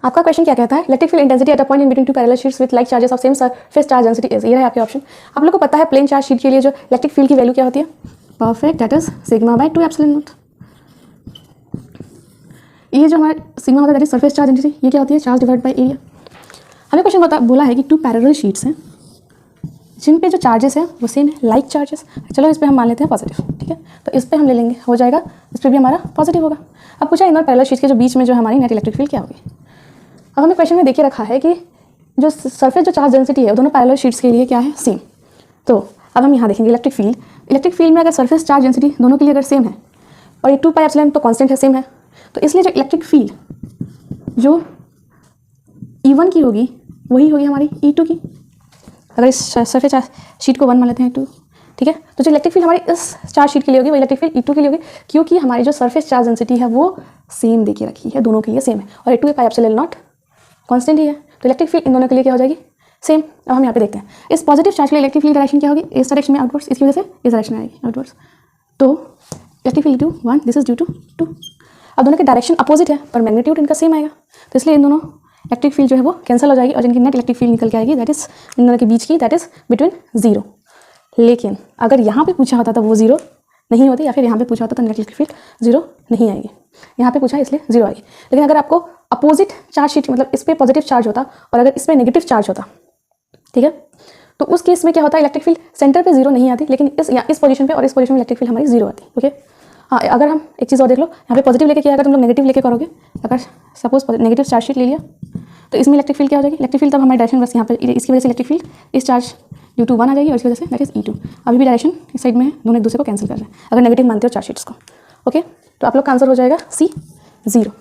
आपका क्वेश्चन क्या कहता है, electric field intensity at a point in between two parallel sheets with like charges of same surface charge density is. ये है आपके ऑप्शन। आप लोग को पता है प्लेन चार्ज शीट के लिए जो इलेक्ट्रिक फील्ड की वैल्यू क्या होती है, perfect, that is sigma bye 2 epsilon not. ये जो हमारा सिग्मा होता है that is surface charge density, ये क्या होती है, चार्ज डिवाइड बाय एरिया। हमें क्वेश्चन बोला है कि टू पैरेलल शीट्स हैं जिन पे जो चार्जेस है वो सेम है, लाइक चार्जेस। चलो इस पे हम मान लेते हैं पॉजिटिव, ठीक है, तो इस पे हम ले लेंगे, हो जाएगा, इस पे भी हमारा पॉजिटिव होगा। अब पूछा इन पैरेलल शीट्स के जो बीच में जो हमारी नेट इलेक्ट्रिक फील्ड क्या होगी। अब हमें क्वेश्चन में देखिए रखा है कि जो सरफेस जो चार्ज डेंसिटी है वो दोनों पैरेलल शीट्स के लिए क्या है, सेम। तो अब हम यहाँ देखेंगे इलेक्ट्रिक फील्ड में अगर सरफेस चार्ज डेंसिटी दोनों के लिए अगर सेम है और ये 2 पाई एप्सिलॉन तो कांस्टेंट है, सेम है, तो इसलिए जो इलेक्ट्रिक फील्ड जो E1 की होगी वही होगी हमारी E2 की। अगर इस सरफेस चार्ज शीट को 1 मान लेते हैं, 2, ठीक है, तो जो इलेक्ट्रिक फील्ड हमारी इस चार्ज शीट के लिए होगी वो इलेक्ट्रिक फील्ड E2 के लिए होगी, क्योंकि हमारी जो सरफेस चार्ज डेंसिटी है वो सेम देखिए रखी है, दोनों के लिए सेम है, और ये 2 पाई एप्सिलॉन नॉट कांस्टेंट ही है, तो इलेक्ट्रिक फील्ड इन दोनों के लिए क्या हो जाएगी, सेम। अब हम यहाँ पे देखते हैं इस पॉजिटिव चार्ज के लिए इलेक्ट्रिक फील्ड डायरेक्शन क्या होगी, इस डायरेक्शन में आउटवर्ड्स, इसकी वजह से इस डायरेक्शन में आएगी आउटवर्ड्स। तो electric field 1 this is due to 2। अब दोनों के डायरेक्शन अपोजिट है पर मैग्नीट्यूड इनका सेम आएगा, तो इसलिए इन दोनों इलेक्ट्रिक फील्ड जो है वो कैंसिल हो जाएगी और जिनकी नेट इलेक्ट्रिक फील्ड निकल के आएगी दैट इज इन दोनों के बीच की, दैट इज बिटवीन 0। लेकिन अगर यहाँ पे पूछा होता तो वो 0 नहीं होती, या फिर यहाँ पे पूछा होता तो नेट इलेक्ट्रिक फील्ड 0 नहीं आएगी। यहाँ पे पूछा है इसलिए 0 आएगी। लेकिन अगर आपको अपोजिट चार्ज शीट मतलब इस पर पॉजिटिव चार्ज होता और अगर इस पर नेगेटिव चार्ज होता, ठीक है, तो उस केस में क्या होता है, इलेक्ट्रिक फील्ड सेंटर पे 0 नहीं आती, लेकिन इस पोजीशन पे और इस पोजीशन में इलेक्ट्रिक फील्ड हमारी 0 आती। ओके, हाँ, अगर हम एक चीज़ और देख लो, यहाँ पे पॉजिटिव लेके किया, अगर तुम लोग नेगेटिव लेके करोगे, अगर सपोज नेगेटिव चार्ज शीट ले लिया तो इसमें इलेक्ट्रिक फील्ड क्या हो जाएगी, इलेक्ट्रिक फील्ड तब हमारी डायरेक्शन बस यहाँ पे इसकी वजह से इलेक्ट्रिक फील्ड इस चार्ज ड्यू टू 1 आ जाएगी और इसकी वजह से दैट इज E2। अभी भी डायरेक्शन इस साइड में दोनों एक दूसरे को कैंसिल कर रहे हैं अगर नेगेटिव मानते हो चार्ज शीट्स को। ओके, तो आप लोग का आंसर हो जाएगा C 0।